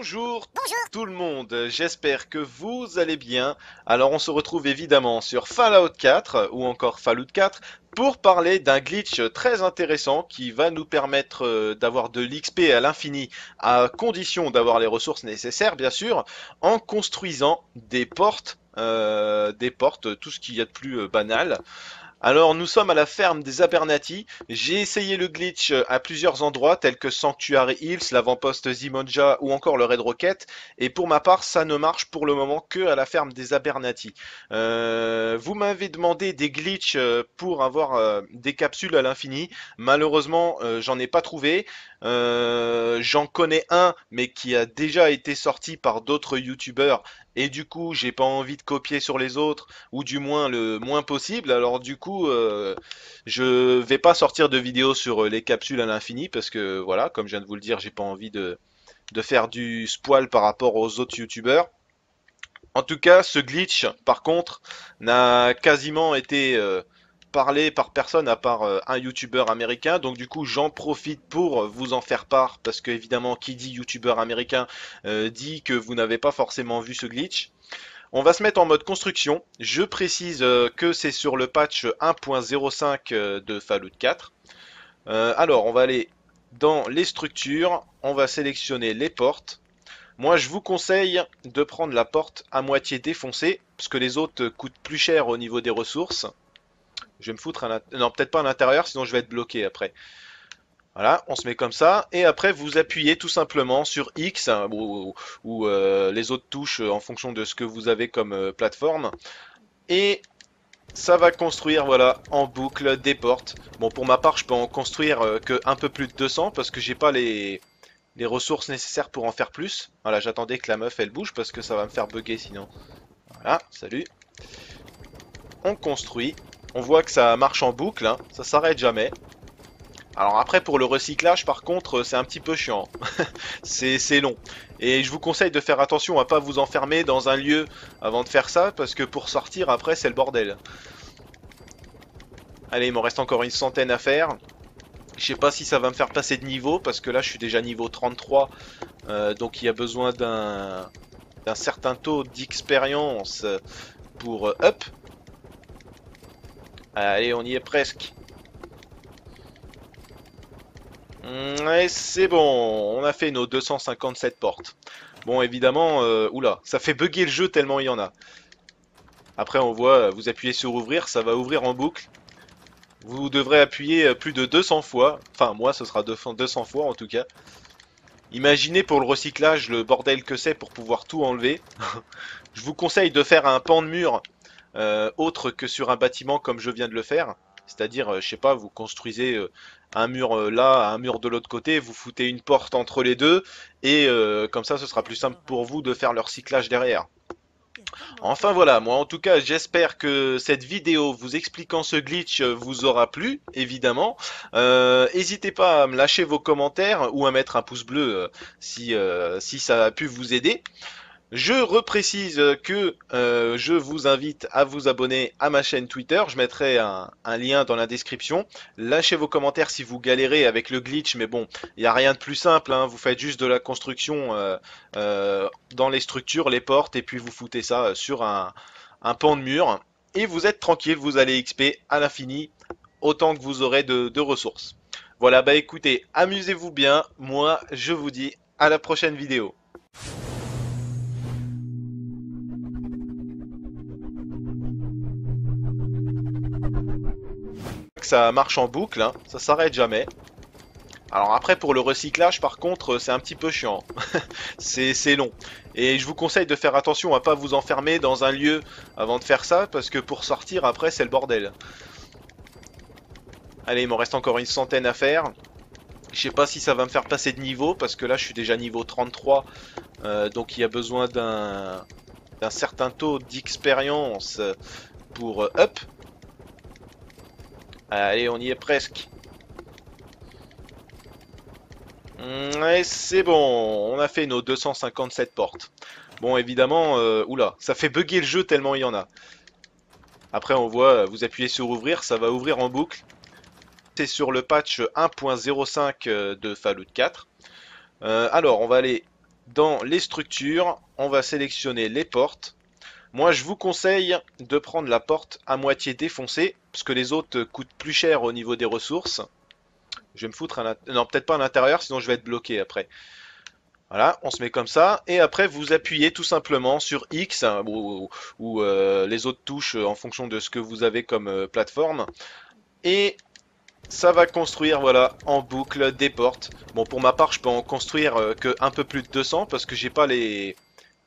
Bonjour tout le monde, j'espère que vous allez bien. Alors on se retrouve évidemment sur Fallout 4 ou encore Fallout 4 pour parler d'un glitch très intéressant qui va nous permettre d'avoir de l'XP à l'infini à condition d'avoir les ressources nécessaires bien sûr, en construisant des portes, tout ce qu'il y a de plus banal. Alors nous sommes à la ferme des Abernathy. J'ai essayé le glitch à plusieurs endroits tels que Sanctuary Hills, l'avant-poste Zimonja ou encore le Red Rocket. Et pour ma part, ça ne marche pour le moment que à la ferme des Abernathy. Vous m'avez demandé des glitches pour avoir des capsules à l'infini. Malheureusement, j'en ai pas trouvé. J'en connais un, mais qui a déjà été sorti par d'autres youtubeurs. Et du coup, j'ai pas envie de copier sur les autres ou du moins le moins possible. Alors du coup, je vais pas sortir de vidéos sur les capsules à l'infini parce que voilà, comme je viens de vous le dire, j'ai pas envie de faire du spoil par rapport aux autres youtubeurs. En tout cas, ce glitch, par contre, n'a quasiment été parlé par personne à part un youtubeur américain. Donc du coup, j'en profite pour vous en faire part parce que évidemment, qui dit youtubeur américain dit que vous n'avez pas forcément vu ce glitch. On va se mettre en mode construction. Je précise que c'est sur le patch 1.05 de Fallout 4. Alors, on va aller dans les structures. On va sélectionner les portes. Moi, je vous conseille de prendre la porte à moitié défoncée, parce que les autres coûtent plus cher au niveau des ressources. Je vais me foutre non, peut-être pas à l'intérieur, sinon je vais être bloqué après. Voilà, on se met comme ça, et après vous appuyez tout simplement sur X hein, ou, les autres touches en fonction de ce que vous avez comme plateforme, et ça va construire voilà en boucle des portes. Bon, pour ma part, je peux en construire que un peu plus de 200 parce que j'ai pas les ressources nécessaires pour en faire plus. Voilà, j'attendais que la meuf elle bouge parce que ça va me faire bugger sinon. Voilà, salut. On construit, on voit que ça marche en boucle, hein, ça s'arrête jamais. Alors après pour le recyclage par contre c'est un petit peu chiant, c'est long. Et je vous conseille de faire attention à pas vous enfermer dans un lieu avant de faire ça parce que pour sortir après c'est le bordel. Allez il m'en reste encore une centaine à faire. Je sais pas si ça va me faire passer de niveau parce que là je suis déjà niveau 33 donc il y a besoin d'un certain taux d'expérience pour up. Allez on y est presque. Ouais, c'est bon, on a fait nos 257 portes. Bon, évidemment, oula, ça fait bugger le jeu tellement il y en a. Après, on voit, vous appuyez sur ouvrir, ça va ouvrir en boucle. Vous devrez appuyer plus de 200 fois. Enfin, moi, ce sera 200 fois en tout cas. Imaginez pour le recyclage le bordel que c'est pour pouvoir tout enlever. Je vous conseille de faire un pan de mur autre que sur un bâtiment comme je viens de le faire. C'est-à-dire, je sais pas, vous construisez un mur là, un mur de l'autre côté, vous foutez une porte entre les deux, et comme ça, ce sera plus simple pour vous de faire le recyclage derrière. Enfin voilà, moi en tout cas, j'espère que cette vidéo vous expliquant ce glitch vous aura plu, évidemment. N'hésitez pas à me lâcher vos commentaires ou à mettre un pouce bleu si ça a pu vous aider. Je reprécise que je vous invite à vous abonner à ma chaîne Twitter. Je mettrai un lien dans la description. Lâchez vos commentaires si vous galérez avec le glitch, mais bon, il n'y a rien de plus simple, hein. Vous faites juste de la construction dans les structures, les portes, et puis vous foutez ça sur un pan de mur. Et vous êtes tranquille, vous allez XP à l'infini, autant que vous aurez de ressources. Voilà, bah écoutez, amusez-vous bien. Moi, je vous dis à la prochaine vidéo. Ça marche en boucle, hein, ça s'arrête jamais. Alors après pour le recyclage par contre c'est un petit peu chiant, c'est long. Et je vous conseille de faire attention à pas vous enfermer dans un lieu avant de faire ça parce que pour sortir après c'est le bordel. Allez il m'en reste encore une centaine à faire. Je sais pas si ça va me faire passer de niveau parce que là je suis déjà niveau 33 donc il y a besoin d'un certain taux d'expérience pour up. Allez on y est presque. Ouais, c'est bon, on a fait nos 257 portes. Bon, évidemment, oula, ça fait bugger le jeu tellement il y en a. Après, on voit, vous appuyez sur ouvrir, ça va ouvrir en boucle. C'est sur le patch 1.05 de Fallout 4. Alors, on va aller Dans les structures, on va sélectionner les portes. Moi, je vous conseille de prendre la porte à moitié défoncée, parce que les autres coûtent plus cher au niveau des ressources. Je vais me foutre non, peut-être pas à l'intérieur, sinon je vais être bloqué après. Voilà, on se met comme ça, et après vous appuyez tout simplement sur X hein, ou les autres touches en fonction de ce que vous avez comme plateforme, et ça va construire voilà en boucle des portes. Bon, pour ma part, je peux en construire que un peu plus de 200 parce que j'ai pas les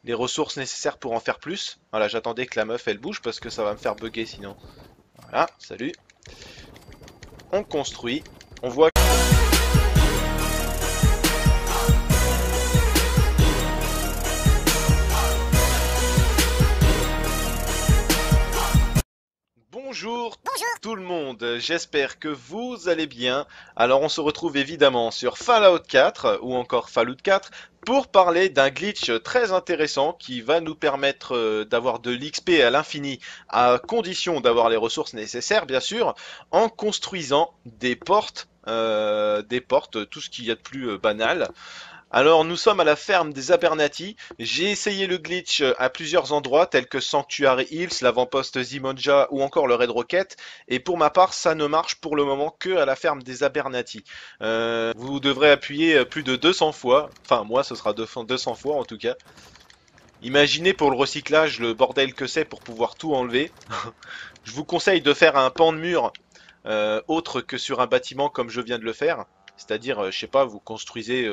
ressources nécessaires pour en faire plus. Voilà, j'attendais que la meuf elle bouge parce que ça va me faire bugger sinon. Voilà, salut. On construit, on voit. Bonjour tout le monde, j'espère que vous allez bien. Alors on se retrouve évidemment sur Fallout 4 ou encore Fallout 4 pour parler d'un glitch très intéressant qui va nous permettre d'avoir de l'XP à l'infini à condition d'avoir les ressources nécessaires bien sûr en construisant des portes, tout ce qu'il y a de plus banal. Alors nous sommes à la ferme des Abernathy. J'ai essayé le glitch à plusieurs endroits tels que Sanctuary Hills, l'avant-poste Zimonja ou encore le Red Rocket. Et pour ma part, ça ne marche pour le moment que à la ferme des Abernathy. Vous devrez appuyer plus de 200 fois. Enfin moi ce sera 200 fois en tout cas. Imaginez pour le recyclage le bordel que c'est pour pouvoir tout enlever. Je vous conseille de faire un pan de mur autre que sur un bâtiment comme je viens de le faire. C'est-à-dire, je sais pas, vous construisez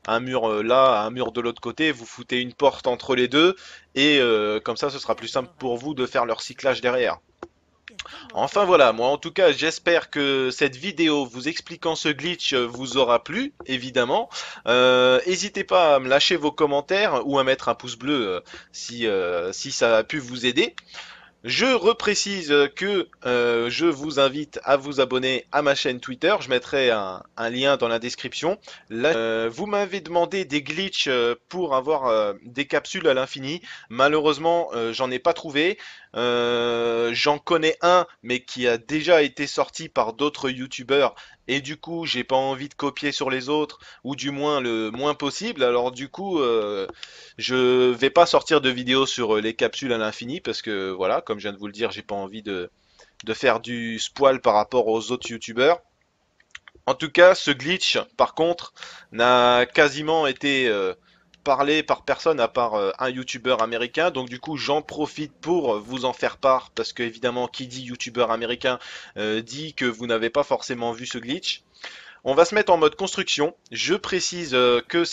un mur là, un mur de l'autre côté, vous foutez une porte entre les deux, et comme ça, ce sera plus simple pour vous de faire le recyclage derrière. Enfin voilà, moi en tout cas, j'espère que cette vidéo vous expliquant ce glitch vous aura plu, évidemment. N'hésitez pas à me lâcher vos commentaires ou à mettre un pouce bleu si ça a pu vous aider. Je reprécise que je vous invite à vous abonner à ma chaîne Twitter. Je mettrai un lien dans la description. Là, vous m'avez demandé des glitches pour avoir des capsules à l'infini. Malheureusement, j'en ai pas trouvé. J'en connais un, mais qui a déjà été sorti par d'autres youtubeurs. Et du coup, j'ai pas envie de copier sur les autres, ou du moins le moins possible. Alors du coup, je vais pas sortir de vidéos sur les capsules à l'infini parce que voilà, comme je viens de vous le dire, j'ai pas envie de faire du spoil par rapport aux autres youtubeurs. En tout cas, ce glitch, par contre, n'a quasiment été parlé par personne à part un youtubeur américain. Donc du coup, j'en profite pour vous en faire part parce que évidemment, qui dit youtubeur américain dit que vous n'avez pas forcément vu ce glitch. On va se mettre en mode construction. Je précise que